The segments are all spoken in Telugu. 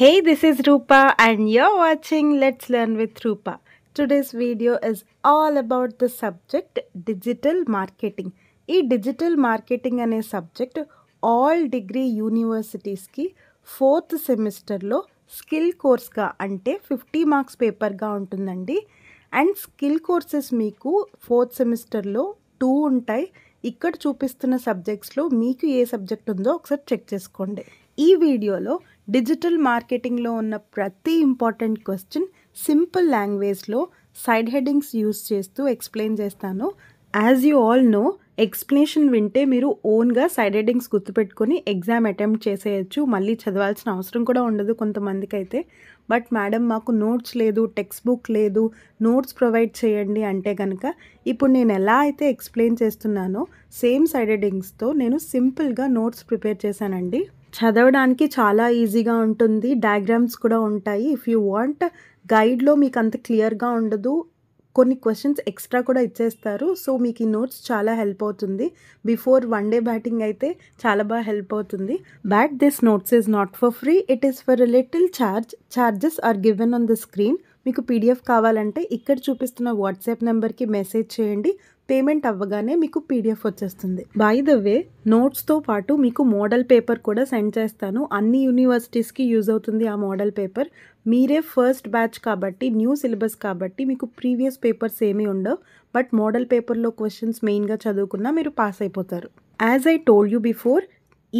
Hey, this is Rupa, and you're watching Let's Learn with Rupa. Today's video is all about the subject digital marketing. ఈ డిజిటల్ మార్కెటింగ్ అనే సబ్జెక్ట్ ఆల్ డిగ్రీ యూనివర్సిటీస్కి 4th సెమిస్టర్లో స్కిల్ కోర్స్గా అంటే 50 మార్క్స్ పేపర్గా ఉంటుందండి. అండ్ స్కిల్ కోర్సెస్ మీకు 4th సెమిస్టర్లో 2 ఉంటాయి. ఇక్కడ చూపిస్తున్న సబ్జెక్ట్స్లో మీకు ఏ సబ్జెక్ట్ ఉందో ఒకసారి చెక్ చేసుకోండి. ఈ వీడియోలో డిజిటల్ మార్కెటింగ్లో ఉన్న ప్రతి ఇంపార్టెంట్ క్వశ్చన్ సింపుల్ లాంగ్వేజ్లో సైడ్ హెడ్డింగ్స్ యూస్ చేస్తూ ఎక్స్ప్లెయిన్ చేస్తాను. As you all know, explanation వింటే మీరు ఓన్గా సైడ్ హెడ్డింగ్స్ గుర్తుపెట్టుకొని ఎగ్జామ్ అటెంప్ట్ చేసేయచ్చు. మళ్ళీ చదవాల్సిన అవసరం కూడా ఉండదు కొంతమందికి అయితే. బట్ మేడం మాకు నోట్స్ లేదు, టెక్స్ట్ బుక్ లేదు, నోట్స్ ప్రొవైడ్ చేయండి అంటే కనుక ఇప్పుడు నేను ఎలా అయితే ఎక్స్ప్లెయిన్ చేస్తున్నానో సేమ్ సైడ్ హెడ్డింగ్స్తో నేను సింపుల్గా నోట్స్ ప్రిపేర్ చేశానండి. చదవడానికి చాలా ఈజీగా ఉంటుంది, డయాగ్రామ్స్ కూడా ఉంటాయి. ఇఫ్ యూ వాంట్ గైడ్లో మీకు అంత క్లియర్గా ఉండదు, కొన్ని క్వశ్చన్స్ ఎక్స్ట్రా కూడా ఇచ్చేస్తారు. సో మీకు ఈ నోట్స్ చాలా హెల్ప్ అవుతుంది. బిఫోర్ వన్ డే బ్యాటింగ్ అయితే చాలా బాగా హెల్ప్ అవుతుంది. But this notes is not for free, it is for a little charges are given on the screen. మీకు పీడిఎఫ్ కావాలంటే ఇక్కడ చూపిస్తున్న వాట్సాప్ నెంబర్కి మెసేజ్ చేయండి. పేమెంట్ అవ్వగానే మీకు పీడిఎఫ్ వచ్చేస్తుంది. బై ద వే, నోట్స్తో పాటు మీకు మోడల్ పేపర్ కూడా సెండ్ చేస్తాను. అన్ని యూనివర్సిటీస్కి యూజ్ అవుతుంది ఆ మోడల్ పేపర్. మీరే ఫస్ట్ బ్యాచ్ కాబట్టి, న్యూ సిలబస్ కాబట్టి మీకు ప్రీవియస్ పేపర్స్ ఏమీ ఉండవు. బట్ మోడల్ పేపర్లో క్వశ్చన్స్ మెయిన్గా చదువుకున్నా మీరు పాస్ అయిపోతారు. As I told you before,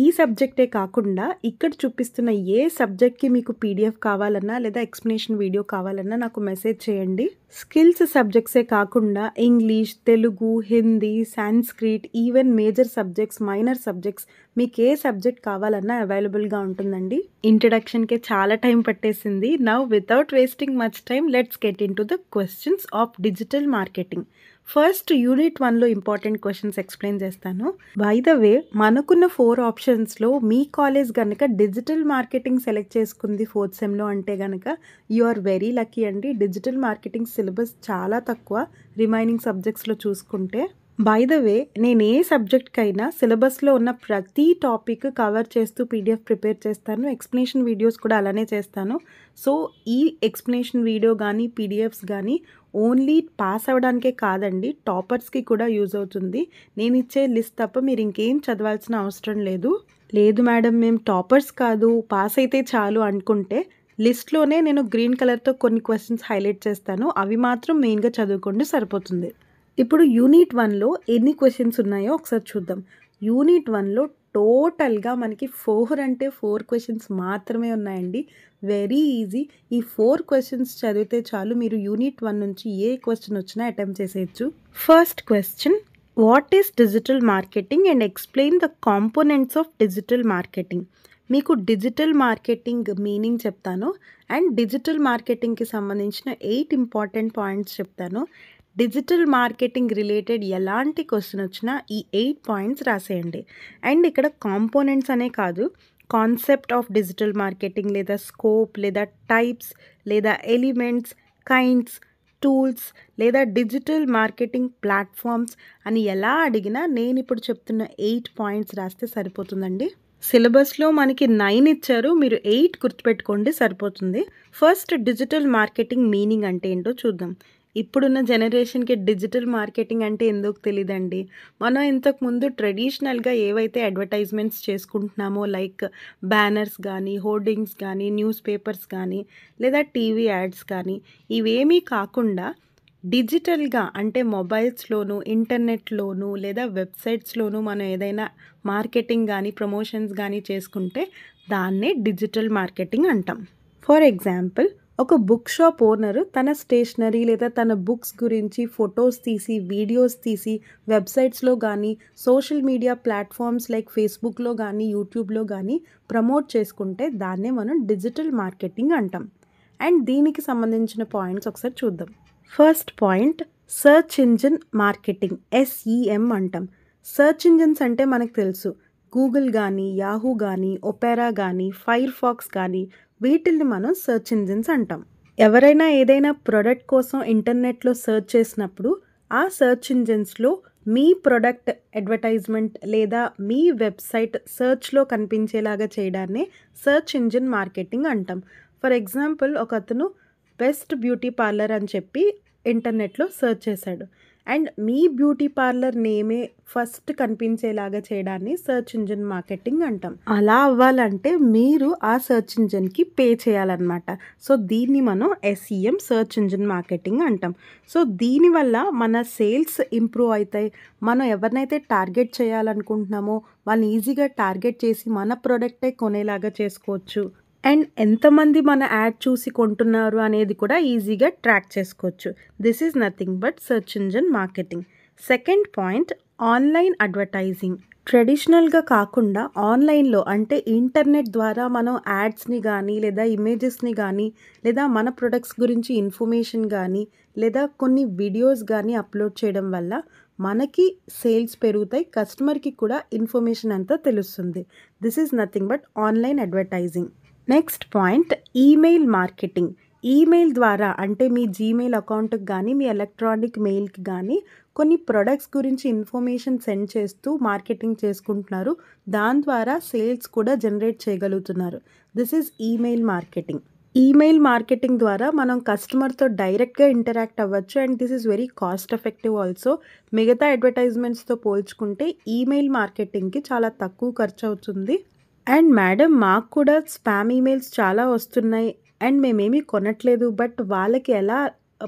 ఈ సబ్జెక్టే కాకుండా ఇక్కడ చూపిస్తున్న ఏ సబ్జెక్ట్కి మీకు పీడిఎఫ్ కావాలన్నా లేదా ఎక్స్ప్లెనేషన్ వీడియో కావాలన్నా నాకు మెసేజ్ చేయండి. స్కిల్స్ సబ్జెక్ట్సే కాకుండా English, Telugu, Hindi, Sanskrit, even major subjects, minor subjects, మీకు ఏ సబ్జెక్ట్ కావాలన్నా అవైలబుల్గా ఉంటుందండి. ఇంట్రడక్షన్కే చాలా టైం పట్టేసింది. Now without wasting much time, let's get into the questions of digital marketing. First unit 1లో ఇంపార్టెంట్ క్వశ్చన్స్ ఎక్స్ప్లెయిన్ చేస్తాను. బై ద వే, మనకున్న 4 ఆప్షన్స్లో మీ కాలేజ్ కనుక డిజిటల్ మార్కెటింగ్ సెలెక్ట్ చేసుకుంది 4th సెమ్లో అంటే కనుక యు ఆర్ వెరీ లక్కీ అండి. డిజిటల్ మార్కెటింగ్ సిలబస్ చాలా తక్కువ రిమైనింగ్ సబ్జెక్ట్స్లో చూసుకుంటే. బై ద వే, నేను ఏ సబ్జెక్ట్కైనా సిలబస్లో ఉన్న ప్రతి టాపిక్ కవర్ చేస్తూ పీడిఎఫ్ ప్రిపేర్ చేస్తాను. ఎక్స్ప్లెనేషన్ వీడియోస్ కూడా అలానే చేస్తాను. సో ఈ ఎక్స్ప్లెనేషన్ వీడియో కానీ పీడిఎఫ్స్ కానీ ఓన్లీ పాస్ అవ్వడానికే కాదండి, టాపర్స్కి కూడా యూజ్ అవుతుంది. నేను ఇచ్చే లిస్ట్ తప్ప మీరు ఇంకేం చదవాల్సిన అవసరం లేదు. లేదు మేడం మేము టాపర్స్ కాదు, పాస్ అయితే చాలు అనుకుంటే లిస్ట్లోనే నేను గ్రీన్ కలర్తో కొన్ని క్వశ్చన్స్ హైలైట్ చేస్తాను. అవి మాత్రం మెయిన్గా చదువుకోండి, సరిపోతుంది. ఇప్పుడు యూనిట్ 1లో ఎన్ని క్వశ్చన్స్ ఉన్నాయో ఒకసారి చూద్దాం. యూనిట్ 1లో టోటల్గా మనకి 4 క్వశ్చన్స్ మాత్రమే ఉన్నాయండి. Very easy. ఈ 4 క్వశ్చన్స్ చదివితే చాలు, మీరు యూనిట్ 1 నుంచి ఏ క్వశ్చన్ వచ్చినా అటెంప్ట్ చేసేయచ్చు. First question, what is digital marketing and explain the components of digital marketing. మీకు డిజిటల్ మార్కెటింగ్ మీనింగ్ చెప్తాను అండ్ డిజిటల్ మార్కెటింగ్కి సంబంధించిన 8 ఇంపార్టెంట్ పాయింట్స్ చెప్తాను. డిజిటల్ మార్కెటింగ్ రిలేటెడ్ ఎలాంటి క్వశ్చన్ వచ్చినా ఈ 8 పాయింట్స్ రాసేయండి. అండ్ ఇక్కడ కాంపోనెంట్స్ అనే కాదు, కాన్సెప్ట్ ఆఫ్ డిజిటల్ మార్కెటింగ్ లేదా స్కోప్ లేదా టైప్స్ లేదా ఎలిమెంట్స్, కైండ్స్, టూల్స్ లేదా డిజిటల్ మార్కెటింగ్ ప్లాట్ఫామ్స్ అని ఎలా అడిగినా నేను ఇప్పుడు చెప్తున్న 8 పాయింట్స్ రాస్తే సరిపోతుందండి. సిలబస్లో మనకి 9 ఇచ్చారు, మీరు 8 గుర్తుపెట్టుకోండి సరిపోతుంది. ఫస్ట్ డిజిటల్ మార్కెటింగ్ మీనింగ్ అంటే ఏంటో చూద్దాం. ఇప్పుడున్న జనరేషన్కి డిజిటల్ మార్కెటింగ్ అంటే ఎందుకు తెలియదండి. మనం ఇంతకుముందు ట్రెడిషనల్గా ఏవైతే అడ్వర్టైజ్మెంట్స్ చేసుకుంటున్నామో లైక్ బ్యానర్స్ కానీ, హోర్డింగ్స్ కానీ, న్యూస్ పేపర్స్ కానీ లేదా టీవీ యాడ్స్ కానీ, ఇవేమీ కాకుండా డిజిటల్గా అంటే మొబైల్స్లోను, ఇంటర్నెట్లోను లేదా వెబ్సైట్స్లోను మనం ఏదైనా మార్కెటింగ్ కానీ ప్రమోషన్స్ కానీ చేసుకుంటే దాన్నే డిజిటల్ మార్కెటింగ్ అంటాం. ఫర్ ఎగ్జాంపుల్, ఒక బుక్ షాప్ ఓనర్ తన స్టేషనరీ లేదా తన బుక్స్ గురించి ఫొటోస్ తీసి, వీడియోస్ తీసి వెబ్సైట్స్లో కానీ, సోషల్ మీడియా ప్లాట్ఫామ్స్ లైక్ ఫేస్బుక్లో కానీ, యూట్యూబ్లో కానీ ప్రమోట్ చేసుకుంటే దాన్నే మనం డిజిటల్ మార్కెటింగ్ అంటాం. అండ్ దీనికి సంబంధించిన పాయింట్స్ ఒకసారి చూద్దాం. First point, search engine marketing, SEM అంటాం. సెర్చ్ ఇంజిన్స్ అంటే మనకు తెలుసు, గూగుల్ కానీ, యాహూ కానీ, ఒపెరా కానీ, ఫైర్ ఫాక్స్ కానీ, వీటిల్ని మనం సెర్చ్ ఇంజిన్స్ అంటాం. ఎవరైనా ఏదైనా ప్రోడక్ట్ కోసం ఇంటర్నెట్లో సెర్చ్ చేసినప్పుడు ఆ సెర్చ్ ఇంజిన్స్లో మీ ప్రొడక్ట్ అడ్వర్టైజ్మెంట్ లేదా మీ వెబ్సైట్ సెర్చ్లో కనిపించేలాగా చేయడాన్నే సెర్చ్ ఇంజిన్ మార్కెటింగ్ అంటాం. ఫర్ ఎగ్జాంపుల్ ఒకతను బెస్ట్ బ్యూటీ పార్లర్ అని చెప్పి ఇంటర్నెట్లో సెర్చ్ చేశాడు అండ్ మీ బ్యూటీ పార్లర్ నేమే ఫస్ట్ కనిపించేలాగా చేయడాన్ని సెర్చ్ ఇంజిన్ మార్కెటింగ్ అంటాం. అలా అవ్వాలంటే మీరు ఆ సెర్చ్ ఇంజిన్కి పే చేయాలన్నమాట. సో దీన్ని మనం SEM సెర్చ్ ఇంజిన్ మార్కెటింగ్ అంటాం. సో దీనివల్ల మన సేల్స్ ఇంప్రూవ్ అవుతాయి. మనం ఎవరినైతే టార్గెట్ చేయాలనుకుంటున్నామో వాళ్ళని ఈజీగా టార్గెట్ చేసి మన ప్రోడక్టే కొనేలాగా చేసుకోవచ్చు. అండ్ ఎంతమంది మన యాడ్ చూసి కొంటున్నారు అనేది కూడా ఈజీగా ట్రాక్ చేసుకోవచ్చు. This is nothing but search engine marketing. Second point, online advertising. ట్రెడిషనల్గా కాకుండా ఆన్లైన్లో అంటే ఇంటర్నెట్ ద్వారా మనం యాడ్స్ని కానీ లేదా ఇమేజెస్ని కానీ లేదా మన ప్రొడక్ట్స్ గురించి ఇన్ఫర్మేషన్ కానీ లేదా కొన్ని వీడియోస్ కానీ అప్లోడ్ చేయడం వల్ల మనకి సేల్స్ పెరుగుతాయి, కస్టమర్కి కూడా ఇన్ఫర్మేషన్ అంతా తెలుస్తుంది. This is nothing but online advertising. Next point, email marketing. Email ద్వారా అంటే మీ జీమెయిల్ అకౌంట్కి కానీ మీ ఎలక్ట్రానిక్ మెయిల్కి కానీ కొన్ని ప్రొడక్ట్స్ గురించి ఇన్ఫర్మేషన్ సెండ్ చేస్తూ మార్కెటింగ్ చేసుకుంటున్నారు. దాని ద్వారా సేల్స్ కూడా జనరేట్ చేయగలుగుతున్నారు. This is email marketing. Email marketing ద్వారా మనం కస్టమర్తో డైరెక్ట్గా ఇంటరాక్ట్ అవ్వచ్చు and this is very cost effective also. మిగతా అడ్వర్టైజ్మెంట్స్తో పోల్చుకుంటే ఈమెయిల్ మార్కెటింగ్కి చాలా తక్కువ ఖర్చు అవుతుంది. అండ్ మేడం మాకు కూడా స్పామ్ ఈమెయిల్స్ చాలా వస్తున్నాయి అండ్ మేమేమీ కొనట్లేదు, బట్ వాళ్ళకి ఎలా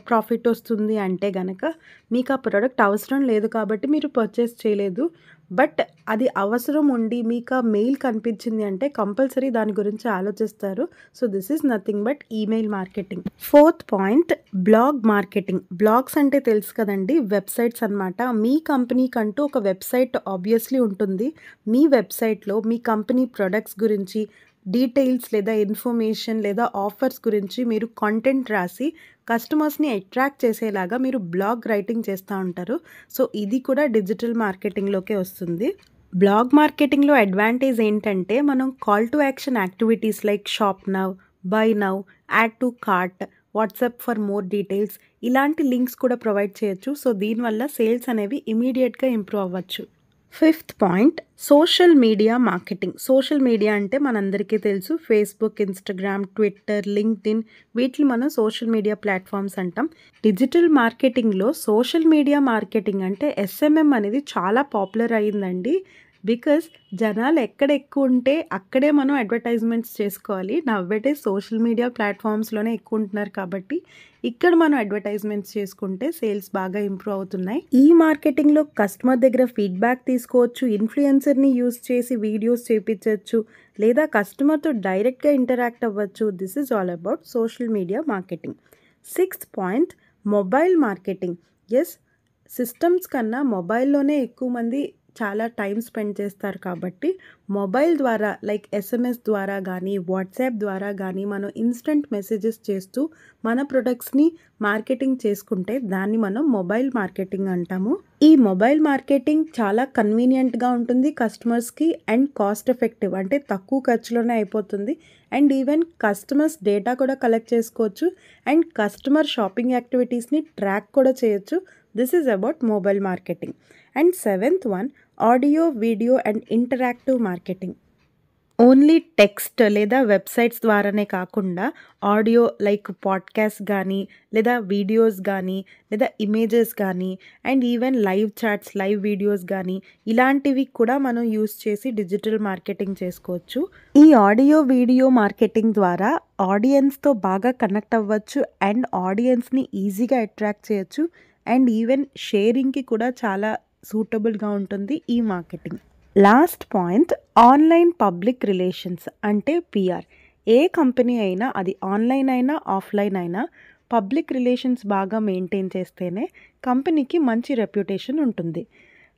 ప్రాఫిట్ వస్తుంది అంటే గనక మీకు ఆ ప్రోడక్ట్ అవసరం లేదు కాబట్టి మీరు పర్చేస్ చేయలేదు, బట్ అది అవసరం ఉండి మీకు ఆ మెయిల్ కనిపించింది అంటే కంపల్సరీ దాని గురించి ఆలోచిస్తారు. So this is nothing but email marketing. Fourth point, blog marketing. Blogs అంటే తెలుసు కదండి, వెబ్సైట్స్ అనమాట. మీ కంపెనీకంటూ ఒక వెబ్సైట్ ఆబ్వియస్లీ ఉంటుంది. మీ వెబ్సైట్లో మీ కంపెనీ ప్రొడక్ట్స్ గురించి డీటెయిల్స్ లేదా ఇన్ఫర్మేషన్ లేదా ఆఫర్స్ గురించి మీరు కంటెంట్ రాసి కస్టమర్స్ని అట్రాక్ట్ చేసేలాగా మీరు బ్లాగ్ రైటింగ్ చేస్తూ ఉంటారు. సో ఇది కూడా డిజిటల్ మార్కెటింగ్లోకే వస్తుంది. బ్లాగ్ మార్కెటింగ్లో అడ్వాంటేజ్ ఏంటంటే మనం call to action activities like shop now, by now, add to cart, WhatsApp for more details ఇలాంటి లింక్స్ కూడా ప్రొవైడ్ చేయొచ్చు. సో దీనివల్ల సేల్స్ అనేవి ఇమీడియట్గా ఇంప్రూవ్ అవ్వచ్చు. Fifth point, social media marketing. Social media అంటే మనందరికీ తెలుసు, ఫేస్బుక్, ఇన్స్టాగ్రామ్, ట్విట్టర్, లింక్డ్ఇన్, వీటిని మనం సోషల్ మీడియా ప్లాట్ఫామ్స్ అంటాం. డిజిటల్ మార్కెటింగ్లో సోషల్ మీడియా మార్కెటింగ్ అంటే SMM అనేది చాలా పాపులర్ అయ్యిందండి. బికాస్ జనాలు ఎక్కడ ఎక్కువ ఉంటే అక్కడే మనం అడ్వర్టైజ్మెంట్స్ చేసుకోవాలి. నవ్వేటే సోషల్ మీడియా ప్లాట్ఫామ్స్లోనే ఎక్కువ ఉంటున్నారు కాబట్టి ఇక్కడ మనం అడ్వర్టైజ్మెంట్స్ చేసుకుంటే సేల్స్ బాగా ఇంప్రూవ్ అవుతున్నాయి. ఈ మార్కెటింగ్లో కస్టమర్ దగ్గర ఫీడ్బ్యాక్ తీసుకోవచ్చు, ఇన్ఫ్లుయెన్సర్ని యూస్ చేసి వీడియోస్ చేయించవచ్చు లేదా కస్టమర్తో డైరెక్ట్గా ఇంటరాక్ట్ అవ్వచ్చు. This is all about social media marketing. Sixth point, mobile marketing. Yes, systems కన్నా మొబైల్లోనే ఎక్కువ మంది చాలా టైం స్పెండ్ చేస్తారు కాబట్టి మొబైల్ ద్వారా లైక్ SMS ద్వారా కానీ వాట్సాప్ ద్వారా కానీ మనం ఇన్స్టెంట్ మెసేజెస్ చేస్తూ మన ప్రొడక్ట్స్ని మార్కెటింగ్ చేసుకుంటే దాన్ని మనం మొబైల్ మార్కెటింగ్ అంటాము. ఈ మొబైల్ మార్కెటింగ్ చాలా కన్వీనియంట్గా ఉంటుంది కస్టమర్స్కి అండ్ కాస్ట్ ఎఫెక్టివ్, అంటే తక్కువ ఖర్చులోనే అయిపోతుంది. అండ్ ఈవెన్ కస్టమర్స్ డేటా కూడా కలెక్ట్ చేసుకోవచ్చు అండ్ కస్టమర్ షాపింగ్ యాక్టివిటీస్ని ట్రాక్ కూడా చేయొచ్చు. This is about mobile marketing. And seventh one, audio, video and interactive marketing. Only text లేదా వెబ్సైట్స్ ద్వారానే కాకుండా ఆడియో లైక్ పాడ్కాస్ట్ కానీ లేదా వీడియోస్ కానీ లేదా ఇమేజెస్ కానీ and even live chats, live videos కానీ ఇలాంటివి కూడా మనం యూస్ చేసి డిజిటల్ మార్కెటింగ్ చేసుకోవచ్చు. ఈ ఆడియో, వీడియో మార్కెటింగ్ ద్వారా ఆడియన్స్తో బాగా కనెక్ట్ అవ్వచ్చు అండ్ ఆడియన్స్ని ఈజీగా అట్రాక్ట్ చేయొచ్చు అండ్ ఈవెన్ షేరింగ్కి కూడా చాలా సూటబుల్గా ఉంటుంది ఈ marketing. Last point, online public relations అంటే PR. ఏ కంపెనీ అయినా అది ఆన్లైన్ అయినా ఆఫ్లైన్ అయినా పబ్లిక్ రిలేషన్స్ బాగా మెయింటైన్ చేస్తేనే కంపెనీకి మంచి రెప్యుటేషన్ ఉంటుంది.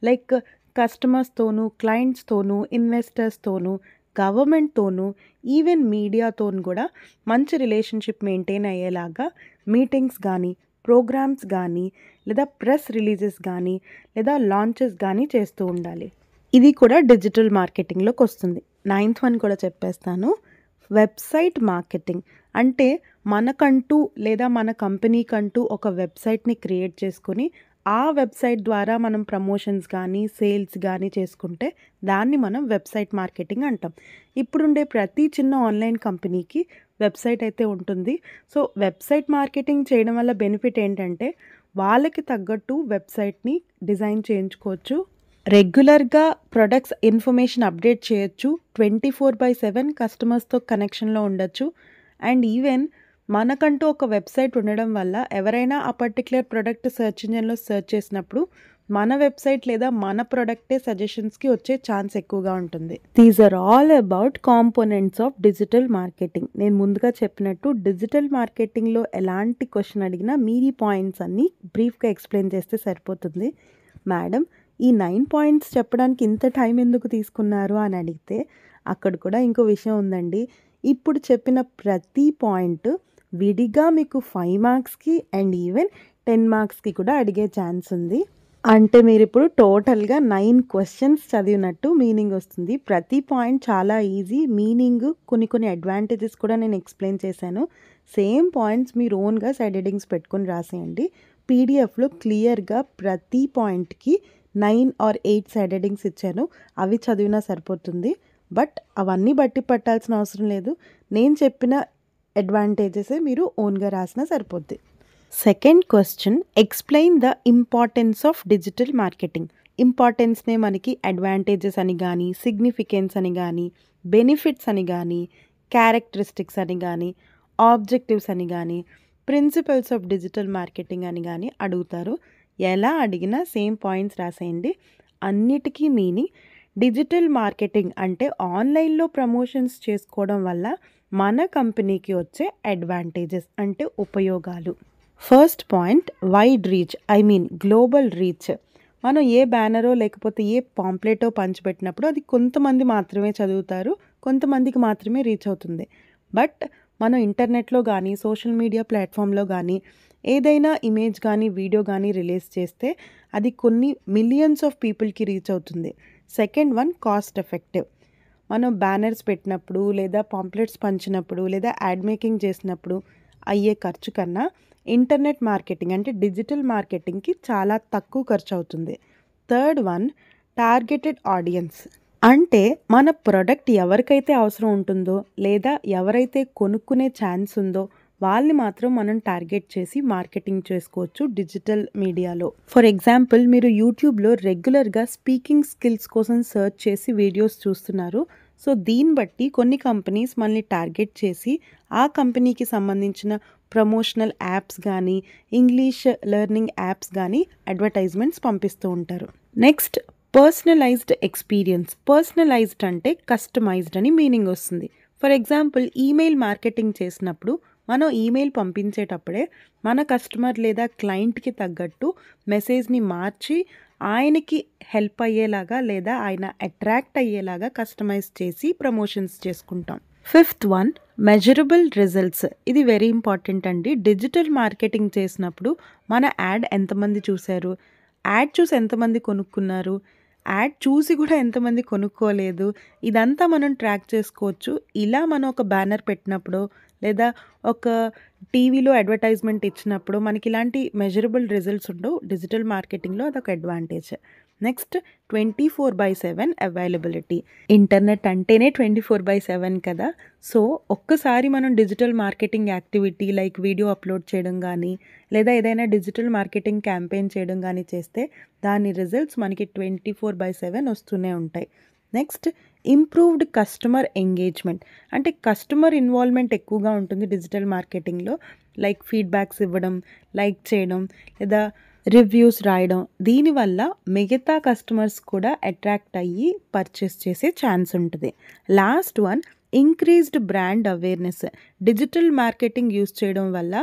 లైక్ కస్టమర్స్తోనూ, క్లయింట్స్తోనూ, ఇన్వెస్టర్స్తోనూ, గవర్నమెంట్తోనూ, ఈవెన్ మీడియాతోనూ కూడా మంచి రిలేషన్షిప్ మెయింటైన్ అయ్యేలాగా మీటింగ్స్ కానీ ప్రోగ్రామ్స్ కానీ లేదా ప్రెస్ రిలీజెస్ కానీ లేదా లాంచెస్ కానీ చేస్తూ ఉండాలి. ఇది కూడా డిజిటల్ మార్కెటింగ్లోకి వస్తుంది. 9th వన్ కూడా చెప్పేస్తాను, వెబ్సైట్ మార్కెటింగ్. అంటే మనకంటూ లేదా మన కంపెనీకంటూ ఒక వెబ్సైట్ని క్రియేట్ చేసుకొని ఆ వెబ్సైట్ ద్వారా మనం ప్రమోషన్స్ కానీ సేల్స్ కానీ చేసుకుంటే దాన్ని మనం వెబ్సైట్ మార్కెటింగ్ అంటాం. ఇప్పుడుండే ప్రతి చిన్న ఆన్లైన్ కంపెనీకి వెబ్సైట్ అయితే ఉంటుంది. సో వెబ్సైట్ మార్కెటింగ్ చేయడం వల్ల బెనిఫిట్ ఏంటంటే వాళ్ళకి తగ్గట్టు వెబ్సైట్ని డిజైన్ చేయించుకోవచ్చు, రెగ్యులర్గా ప్రొడక్ట్స్ ఇన్ఫర్మేషన్ అప్డేట్ చేయొచ్చు, 24/7 కస్టమర్స్తో కనెక్షన్లో ఉండొచ్చు. అండ్ ఈవెన్ మనకంటూ ఒక వెబ్సైట్ ఉండడం వల్ల ఎవరైనా ఆ పర్టిక్యులర్ ప్రోడక్ట్ సెర్చ్ ఇంజిన్లో సెర్చ్ చేసినప్పుడు మన వెబ్సైట్ లేదా మన ప్రోడక్టే సజెషన్స్కి వచ్చే ఛాన్స్ ఎక్కువగా ఉంటుంది. These are all about components of digital marketing. నేను ముందుగా చెప్పినట్టు డిజిటల్ మార్కెటింగ్లో ఎలాంటి క్వశ్చన్ అడిగినా మీరు ఈ పాయింట్స్ అన్నీ బ్రీఫ్గా ఎక్స్ప్లెయిన్ చేస్తే సరిపోతుంది. మేడం ఈ 9 పాయింట్స్ చెప్పడానికి ఇంత టైం ఎందుకు తీసుకున్నారు అని అడిగితే అక్కడ కూడా ఇంకో విషయం ఉందండి. ఇప్పుడు చెప్పిన ప్రతి పాయింట్ విడిగా మీకు 5 మార్క్స్కి అండ్ ఈవెన్ 10 మార్క్స్కి కూడా అడిగే ఛాన్స్ ఉంది. అంటే మీరు ఇప్పుడు టోటల్గా 9 క్వశ్చన్స్ చదివినట్టు మీనింగ్ వస్తుంది. ప్రతి పాయింట్ చాలా ఈజీ, మీనింగ్ కొన్ని అడ్వాంటేజెస్ కూడా నేను ఎక్స్ప్లెయిన్ చేశాను. సేమ్ పాయింట్స్ మీరు ఓన్గా సైడ్ హెడ్డింగ్స్ పెట్టుకొని రాసేయండి. పీడిఎఫ్లో క్లియర్గా ప్రతి పాయింట్కి 9 or 8 సైడ్ హెడ్డింగ్స్ ఇచ్చాను, అవి చదివినా సరిపోతుంది. బట్ అవన్నీ బట్టి పట్టాల్సిన అవసరం లేదు. నేను చెప్పిన అడ్వాంటేజెసే మీరు ఓన్గా రాసినా సరిపోద్ది. Second question, explain the importance of digital marketing. ఇంపార్టెన్స్నే మనకి అడ్వాంటేజెస్ అని కానీ, సిగ్నిఫికెన్స్ అని కానీ, బెనిఫిట్స్ అని కానీ, క్యారెక్టరిస్టిక్స్ అని కానీ, ఆబ్జెక్టివ్స్ అని కానీ, ప్రిన్సిపల్స్ ఆఫ్ డిజిటల్ మార్కెటింగ్ అని కానీ అడుగుతారు. ఎలా అడిగినా సేమ్ పాయింట్స్ రాసేయండి. అన్నిటికీ మీనింగ్ డిజిటల్ మార్కెటింగ్ అంటే ఆన్లైన్లో ప్రమోషన్స్ చేసుకోవడం వల్ల మన కంపెనీకి వచ్చే అడ్వాంటేజెస్ అంటే ఉపయోగాలు. First point, wide reach, global reach. మనం ఏ బ్యానరో లేకపోతే ఏ పాంప్లెటో పంచిపెట్టినప్పుడు అది కొంతమంది మాత్రమే చదువుతారు, కొంతమందికి మాత్రమే రీచ్ అవుతుంది. బట్ మనం ఇంటర్నెట్లో కానీ సోషల్ మీడియా ప్లాట్ఫామ్లో కానీ ఏదైనా ఇమేజ్ కానీ వీడియో కానీ రిలీజ్ చేస్తే అది కొన్ని మిలియన్స్ ఆఫ్ పీపుల్కి రీచ్ అవుతుంది. Second one, cost effective. మనం బ్యానర్స్ పెట్టినప్పుడు లేదా పాంప్లెట్స్ పంచినప్పుడు లేదా యాడ్ మేకింగ్ చేసినప్పుడు అయ్యే ఖర్చు కన్నా ఇంటర్నెట్ మార్కెటింగ్ అంటే డిజిటల్ మార్కెటింగ్కి చాలా తక్కువ ఖర్చు అవుతుంది. Third one, targeted audience. అంటే మన ప్రోడక్ట్ ఎవరికైతే అవసరం ఉంటుందో లేదా ఎవరైతే కొనుక్కునే ఛాన్స్ ఉందో వాళ్ళని మాత్రం మనం టార్గెట్ చేసి మార్కెటింగ్ చేసుకోవచ్చు డిజిటల్ మీడియాలో. ఫర్ ఎగ్జాంపుల్, మీరు యూట్యూబ్లో రెగ్యులర్గా స్పీకింగ్ స్కిల్స్ కోసం సెర్చ్ చేసి వీడియోస్ చూస్తున్నారు. సో దీన్ని బట్టి కొన్ని కంపెనీస్ మనల్ని టార్గెట్ చేసి ఆ కంపెనీకి సంబంధించిన ప్రమోషనల్ యాప్స్ కానీ ఇంగ్లీష్ లెర్నింగ్ యాప్స్ కానీ అడ్వర్టైజ్మెంట్స్ పంపిస్తూ ఉంటారు. Next, personalized experience. పర్సనలైజ్డ్ అంటే కస్టమైజ్డ్ అని మీనింగ్ వస్తుంది. ఫర్ ఎగ్జాంపుల్, ఈమెయిల్ మార్కెటింగ్ చేసినప్పుడు మనం ఈమెయిల్ పంపించేటప్పుడే మన కస్టమర్ లేదా క్లయింట్కి తగ్గట్టు మెసేజ్ని మార్చి ఆయనకి హెల్ప్ అయ్యేలాగా లేదా ఆయన అట్రాక్ట్ అయ్యేలాగా కస్టమైజ్ చేసి ప్రమోషన్స్ చేసుకుంటాం. Fifth one, measurable results. ఇది వెరీ ఇంపార్టెంట్ అండి. డిజిటల్ మార్కెటింగ్ చేసినప్పుడు మన యాడ్ ఎంతమంది చూశారు, యాడ్ చూసి ఎంతమంది కొనుక్కున్నారు, యాడ్ చూసి కూడా ఎంతమంది కొనుక్కోలేదు, ఇదంతా మనం ట్రాక్ చేసుకోవచ్చు. ఇలా మనం ఒక బ్యానర్ పెట్టినప్పుడు లేదా ఒక టీవీలో అడ్వర్టైజ్మెంట్ ఇచ్చినప్పుడు మనకి ఇలాంటి మెజరబుల్ రిజల్ట్స్ ఉండవు. డిజిటల్ మార్కెటింగ్లో అదొక అడ్వాంటేజ్. Next, 24/7 availability. ఇంటర్నెట్ అంటేనే 24/7 కదా. సో ఒక్కసారి మనం digital marketing activity like video upload చేయడం కానీ లేదా ఏదైనా డిజిటల్ మార్కెటింగ్ క్యాంపెయిన్ చేయడం కానీ చేస్తే దాని రిజల్ట్స్ మనకి 24/7 వస్తూనే ఉంటాయి. Next, improved customer engagement. అంటే కస్టమర్ ఇన్వాల్వ్మెంట్ ఎక్కువగా ఉంటుంది డిజిటల్ మార్కెటింగ్లో. లైక్ ఫీడ్బ్యాక్స్ ఇవ్వడం, లైక్ చేయడం లేదా రివ్యూస్ రాయడం. దీనివల్ల మిగతా కస్టమర్స్ కూడా అట్రాక్ట్ అయ్యి పర్చేస్ చేసే ఛాన్స్ ఉంటుంది. Last one, increased brand awareness. Digital marketing use చేయడం వల్ల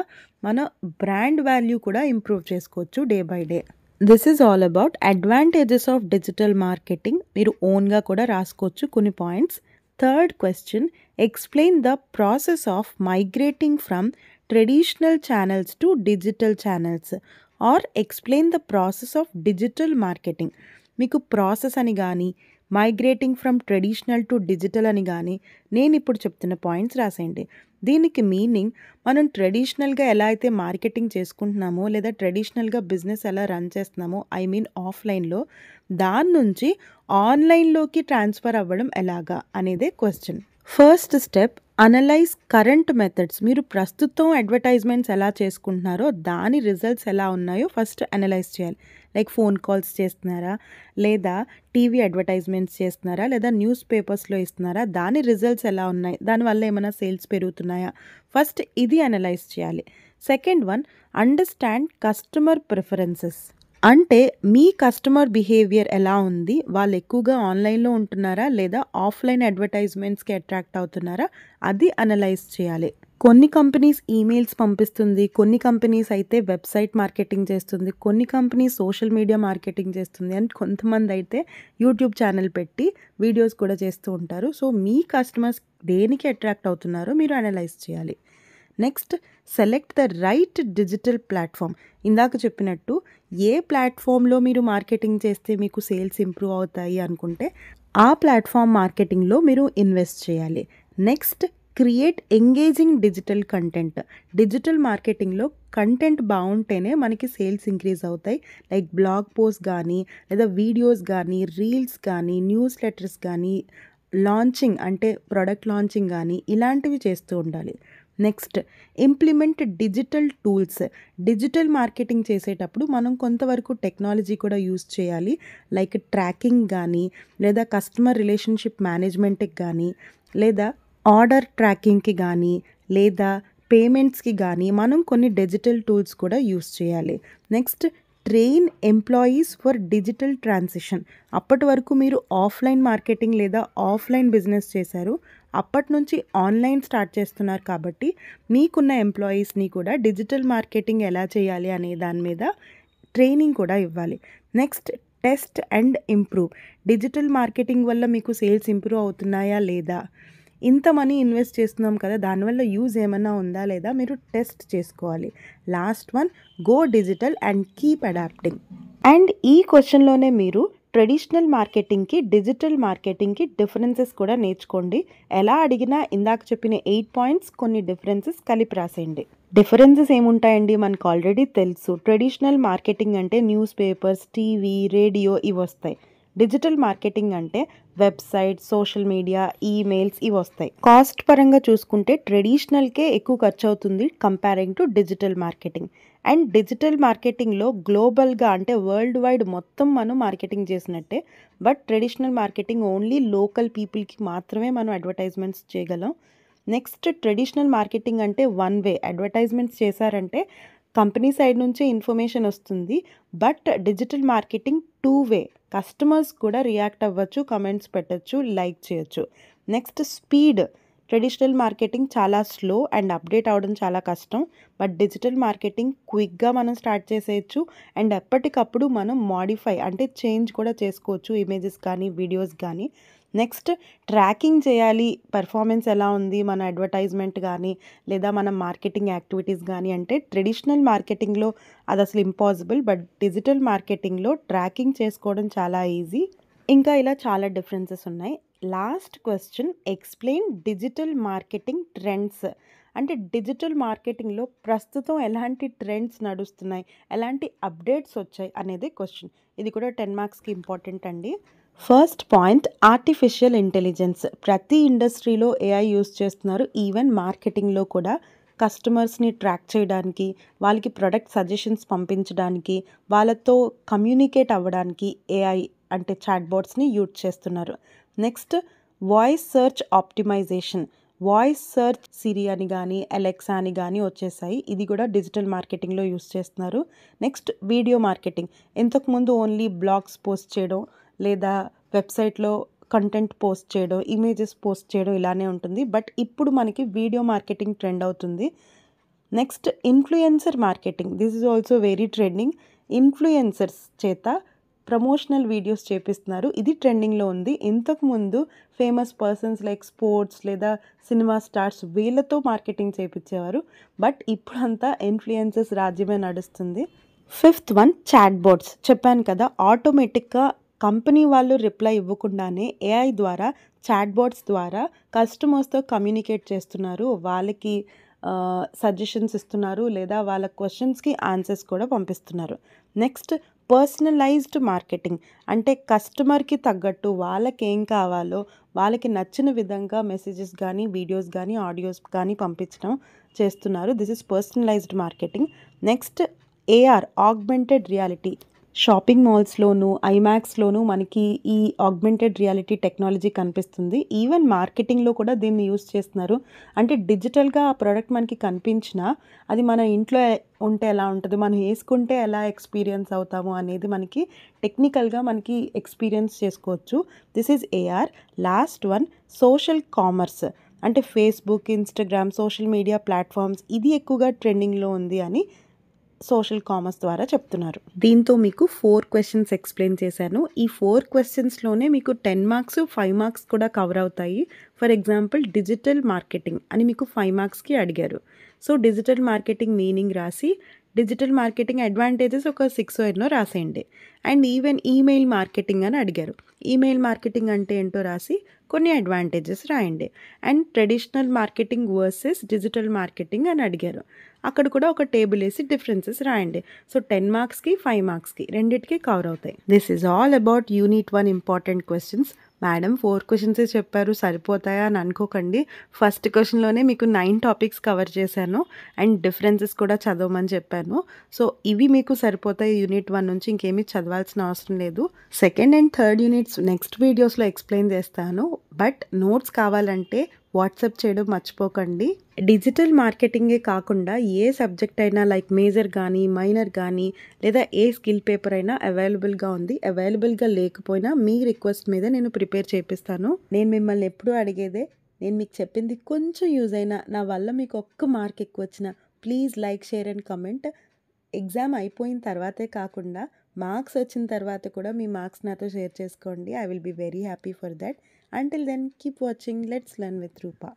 మన బ్రాండ్ వాల్యూ కూడా ఇంప్రూవ్ చేసుకోవచ్చు day by day. This is all about advantages of digital marketing. మీరు ఓన్గా కూడా రాసుకోవచ్చు కొన్ని points. Third question, explain the process of migrating from traditional channels to digital channels or explain the process of digital marketing. మీకు ప్రాసెస్ అని కానీ migrating from traditional to digital అని కానీ నేను ఇప్పుడు చెప్తున్న పాయింట్స్ రాసేయండి. దీనికి మీనింగ్ మనం ట్రెడిషనల్గా ఎలా అయితే మార్కెటింగ్ చేసుకుంటున్నామో లేదా ట్రెడిషనల్గా బిజినెస్ ఎలా రన్ చేస్తున్నామో ఆఫ్లైన్లో దాని నుంచి ఆన్లైన్లోకి ట్రాన్స్ఫర్ అవ్వడం ఎలాగా అనేదే question. First step, analyse current methods. మీరు ప్రస్తుతం అడ్వర్టైజ్మెంట్స్ ఎలా చేసుకుంటున్నారో దాని రిజల్ట్స్ ఎలా ఉన్నాయో ఫస్ట్ అనలైజ్ చేయాలి. లైక్ ఫోన్ కాల్స్ చేస్తున్నారా, లేదా టీవీ అడ్వర్టైజ్మెంట్స్ చేస్తున్నారా, లేదా న్యూస్ పేపర్స్లో ఇస్తున్నారా, దాని రిజల్ట్స్ ఎలా ఉన్నాయి, దానివల్ల ఏమైనా సేల్స్ పెరుగుతున్నాయా, ఫస్ట్ ఇది అనలైజ్ చేయాలి. Second one, understand customer preferences. అంటే మీ కస్టమర్ బిహేవియర్ ఎలా ఉంది, వాళ్ళు ఎక్కువగా ఆన్లైన్లో ఉంటున్నారా లేదా ఆఫ్లైన్ అడ్వర్టైజ్మెంట్స్కి అట్రాక్ట్ అవుతున్నారా, అది అనలైజ్ చేయాలి. కొన్ని కంపెనీస్ ఈమెయిల్స్ పంపిస్తుంది, కొన్ని కంపెనీస్ అయితే వెబ్సైట్ మార్కెటింగ్ చేస్తుంది, కొన్ని కంపెనీస్ సోషల్ మీడియా మార్కెటింగ్ చేస్తుంది, అండ్ కొంతమంది అయితే యూట్యూబ్ ఛానల్ పెట్టి వీడియోస్ కూడా చేస్తూ ఉంటారు. సో మీ కస్టమర్స్ దేనికి అట్రాక్ట్ అవుతున్నారో మీరు అనలైజ్ చేయాలి. Next, select the right digital platform. ఇందాక చెప్పినట్టు ఏ ప్లాట్ఫామ్లో మీరు మార్కెటింగ్ చేస్తే మీకు సేల్స్ ఇంప్రూవ్ అవుతాయి అనుకుంటే ఆ ప్లాట్ఫామ్ మార్కెటింగ్లో మీరు ఇన్వెస్ట్ చేయాలి. Next, create engaging digital content. Digital మార్కెటింగ్లో కంటెంట్ బాగుంటేనే మనకి సేల్స్ ఇంక్రీజ్ అవుతాయి. లైక్ బ్లాగ్ పోస్ట్ కానీ, లేదా వీడియోస్ కానీ, రీల్స్ కానీ, న్యూస్ లెటర్స్ కానీ, లాంచింగ్ అంటే ప్రొడక్ట్ లాంచింగ్ కానీ ఇలాంటివి చేస్తూ ఉండాలి. Next, implement digital tools. Digital marketing చేసేటప్పుడు మనం కొంతవరకు టెక్నాలజీ కూడా యూజ్ చేయాలి. లైక్ ట్రాకింగ్ కానీ, లేదా కస్టమర్ రిలేషన్షిప్ మేనేజ్మెంట్కి కానీ, లేదా ఆర్డర్ ట్రాకింగ్కి కానీ, లేదా పేమెంట్స్కి కానీ మనం కొన్ని డిజిటల్ టూల్స్ కూడా యూజ్ చేయాలి. Next, train employees for digital transition. అప్పటి వరకు మీరు ఆఫ్లైన్ మార్కెటింగ్ లేదా ఆఫ్లైన్ బిజినెస్ చేశారు, అప్పటి నుంచి ఆన్లైన్ స్టార్ట్ చేస్తున్నారు కాబట్టి మీకున్న ఎంప్లాయీస్ని కూడా డిజిటల్ మార్కెటింగ్ ఎలా చేయాలి అనే దాని మీద ట్రైనింగ్ కూడా ఇవ్వాలి. Next, test and improve. Digital marketing వల్ల మీకు సేల్స్ ఇంప్రూవ్ అవుతున్నాయా లేదా, ఇంత మనీ ఇన్వెస్ట్ చేస్తున్నాం కదా దానివల్ల యూజ్ ఏమైనా ఉందా లేదా మీరు టెస్ట్ చేసుకోవాలి. Last one, go digital and keep adapting. And ఈ క్వశ్చన్లోనే మీరు ట్రెడిషనల్ మార్కెటింగ్కి డిజిటల్ మార్కెటింగ్కి డిఫరెన్సెస్ కూడా నేర్చుకోండి. ఎలా అడిగినా ఇందాక చెప్పిన 8 పాయింట్స్ కొన్ని డిఫరెన్సెస్ కలిపి రాసేయండి. డిఫరెన్సెస్ ఏముంటాయండి మనకు ఆల్రెడీ తెలుసు. ట్రెడిషనల్ మార్కెటింగ్ అంటే న్యూస్ పేపర్స్, టీవీ, రేడియో ఇవి వస్తాయి. డిజిటల్ మార్కెటింగ్ అంటే వెబ్సైట్, సోషల్ మీడియా, ఈమెయిల్స్ ఇవి వస్తాయి. కాస్ట్ పరంగా చూసుకుంటే ట్రెడిషనల్కే ఎక్కువ ఖర్చు అవుతుంది comparing to digital marketing. And digital మార్కెటింగ్లో గ్లోబల్గా అంటే వరల్డ్ వైడ్ మొత్తం మనం మార్కెటింగ్ చేసినట్టే. But traditional marketing only local పీపుల్కి మాత్రమే మనం అడ్వర్టైజ్మెంట్స్ చేయగలం. నెక్స్ట్, ట్రెడిషనల్ మార్కెటింగ్ అంటే వన్ వే. అడ్వర్టైజ్మెంట్స్ చేశారంటే కంపెనీ సైడ్ నుంచే ఇన్ఫర్మేషన్ వస్తుంది. But digital marketing 2 way. Customers కూడా రియాక్ట్ అవ్వచ్చు, కమెంట్స్ పెట్టచ్చు, లైక్ చేయొచ్చు. Next, speed. ట్రెడిషనల్ మార్కెటింగ్ చాలా స్లో అండ్ అప్డేట్ అవ్వడం చాలా కష్టం. బట్ డిజిటల్ మార్కెటింగ్ క్విక్గా మనం స్టార్ట్ చేసేయచ్చు అండ్ ఎప్పటికప్పుడు మనం మాడిఫై అంటే చేంజ్ కూడా చేసుకోవచ్చు, ఇమేజెస్ కానీ వీడియోస్ కానీ. నెక్స్ట్, ట్రాకింగ్ చేయాలి, పెర్ఫార్మెన్స్ ఎలా ఉంది మన అడ్వర్టైజ్మెంట్ కానీ లేదా మన మార్కెటింగ్ యాక్టివిటీస్ కానీ అంటే ట్రెడిషనల్ మార్కెటింగ్లో అది అసలు ఇంపాసిబుల్. బట్ డిజిటల్ మార్కెటింగ్లో ట్రాకింగ్ చేసుకోవడం చాలా ఈజీ. ఇంకా ఇలా చాలా డిఫరెన్సెస్ ఉన్నాయి. Last question, explain digital marketing trends. అంటే డిజిటల్ మార్కెటింగ్లో ప్రస్తుతం ఎలాంటి ట్రెండ్స్ నడుస్తున్నాయి, ఎలాంటి అప్డేట్స్ వచ్చాయి అనేది క్వశ్చన్. ఇది కూడా 10 మార్క్స్కి ఇంపార్టెంట్ అండి. First point, artificial intelligence. ప్రతి ఇండస్ట్రీలో ఏఐ యూస్ చేస్తున్నారు, ఈవెన్ మార్కెటింగ్లో కూడా. కస్టమర్స్ని ట్రాక్ చేయడానికి, వాళ్ళకి ప్రొడక్ట్ సజెషన్స్ పంపించడానికి, వాళ్ళతో కమ్యూనికేట్ అవ్వడానికి ఏఐ అంటే చాట్బాట్స్ని యూజ్ చేస్తున్నారు. Next, voice search optimisation. Voice search Siri అని కానీ అలెక్సా అని కానీ వచ్చేసాయి. ఇది కూడా డిజిటల్ మార్కెటింగ్లో యూస్ చేస్తున్నారు. Next, video marketing. ఇంతకుముందు ఓన్లీ బ్లాగ్స్ పోస్ట్ చేయడం లేదా వెబ్సైట్లో కంటెంట్ పోస్ట్ చేయడం, ఇమేజెస్ పోస్ట్ చేయడం ఇలానే ఉంటుంది. బట్ ఇప్పుడు మనకి వీడియో మార్కెటింగ్ ట్రెండ్ అవుతుంది. Next, influencer marketing. This is also very trending. Influencers చేత ప్రమోషనల్ వీడియోస్ చేపిస్తున్నారు, ఇది ట్రెండింగ్లో ఉంది. ఇంతకుముందు ఫేమస్ పర్సన్స్ లైక్ స్పోర్ట్స్ లేదా సినిమా స్టార్స్ వీళ్ళతో మార్కెటింగ్ చేయించేవారు. బట్ ఇప్పుడంతా ఇన్ఫ్లుయెన్సర్స్ రాజ్యమే నడుస్తుంది. Fifth one, chatbots. చెప్పాను కదా, ఆటోమేటిక్గా కంపెనీ వాళ్ళు రిప్లై ఇవ్వకుండానే ఏఐ ద్వారా చాట్‌బాట్స్ ద్వారా కస్టమర్స్‌తో కమ్యూనికేట్ చేస్తున్నారు. వాళ్ళకి సజెషన్స్ ఇస్తున్నారు. లేదా వాళ్ళ క్వెషన్స్‌కి ఆన్సర్స్ కూడా పంపిస్తున్నారు. Next personalized marketing. అంటే కస్టమర్‌కి తగ్గట్టు వాళ్ళకేం కావాలో వాళ్ళకి నచ్చిన విధంగా మెసేజెస్ గానీ, వీడియోస్ గానీ, ఆడియోస్ గానీ పంపించడం చేస్తున్నారు. This is personalised marketing. Next AR augmented reality. Shopping మాల్స్‌లోను, ఐమాక్స్‌లోను మనకి ఈ ఆగ్మెంటెడ్ రియాలిటీ టెక్నాలజీ కనిపిస్తుంది. ఈవెన్ మార్కెటింగ్‌లో కూడా దీన్ని యూజ్ చేస్తున్నారు. అంటే డిజిటల్‌గా ఆ ప్రొడక్ట్ మనకి కనిపించినా అది మన ఇంట్లో ఉంటే ఎలా ఉంటది, మనం ఏసుకుంటే ఎలా ఎక్స్‌పీరియన్స్ అవుతాము అనేది మనకి టెక్నికల్‌గా మనకి ఎక్స్‌పీరియన్స్ చేసుకోవచ్చు. This is AR. Last one social commerce. అంటే Facebook, Instagram, social media platforms ఇది ఎక్కువగా ట్రెండింగ్‌లో ఉంది అని సోషల్ కామర్స్ ద్వారా చెప్తున్నారు. దీంతో మీకు 4 క్వెషన్స్ ఎక్స్‌ప్లెయిన్ చేశాను. ఈ 4 క్వెషన్స్‌లోనే మీకు 10 మార్క్స్, 5 మార్క్స్ కూడా కవర్ అవుతాయి. ఫర్ ఎగ్జాంపుల్ డిజిటల్ మార్కెటింగ్ అని మీకు 5 మార్క్స్‌కి అడిగారు. సో, డిజిటల్ మార్కెటింగ్ మీనింగ్ రాసి, డిజిటల్ మార్కెటింగ్ అడ్వాంటేజెస్ ఒక 6 ఎన్నో రాసేయండి. అండ్ ఈవెన్ ఈమెయిల్ మార్కెటింగ్ అని అడిగారు. ఈమెయిల్ మార్కెటింగ్ అంటే ఏంటో రాసి కొన్ని అడ్వాంటేజెస్ రాయండి. And traditional marketing versus digital marketing అని అడిగారు. అక్కడ కూడా ఒక టేబుల్ వేసి డిఫరెన్సెస్ రాయండి. సో, 10 మార్క్స్‌కి, 5 మార్క్స్‌కి రెండిటికి కవర్ అవుతాయి. This is all about unit 1 important questions. Madam 4 క్వెషన్సే చెప్పారు సరిపోతాయా అని అనుకోకండి. ఫస్ట్ క్వెషన్‌లోనే మీకు 9 టాపిక్స్ కవర్ చేశాను. అండ్ డిఫరెన్సెస్ కూడా చదవమని చెప్పాను. సో, ఇవి మీకు సరిపోతాయి. యూనిట్ 1 నుంచి ఇంకేమీ చదవాల్సిన అవసరం లేదు. Second and third units next వీడియోస్‌లో ఎక్స్‌ప్లెయిన్ చేస్తాను. బట్ నోట్స్ కావాలంటే వాట్సాప్ చేయడం మర్చిపోకండి. డిజిటల్ మార్కెటింగే కాకుండా ఏ సబ్జెక్ట్ అయినా లైక్ మేజర్ కానీ, మైనర్ కానీ లేదా ఏ స్కిల్ పేపర్ అయినా అవైలబుల్‌గా ఉంది. అవైలబుల్‌గా లేకపోయినా మీ రిక్వెస్ట్ మీద నేను ప్రిపేర్ చేపిస్తాను. నేను మిమ్మల్ని ఎప్పుడూ అడిగేదే, నేను మీకు చెప్పింది కొంచెం యూజ్ అయినా, నా వల్ల మీకు ఒక్క మార్క్ ఎక్కువ వచ్చినా please like, share and comment. Exam అయిపోయిన తర్వాతే కాకుండా మార్క్స్ వచ్చిన తర్వాత కూడా మీ మార్క్స్ నాతో షేర్ చేసుకోండి. I will be very happy for that. Until then, keep watching. Let's learn with Rupa.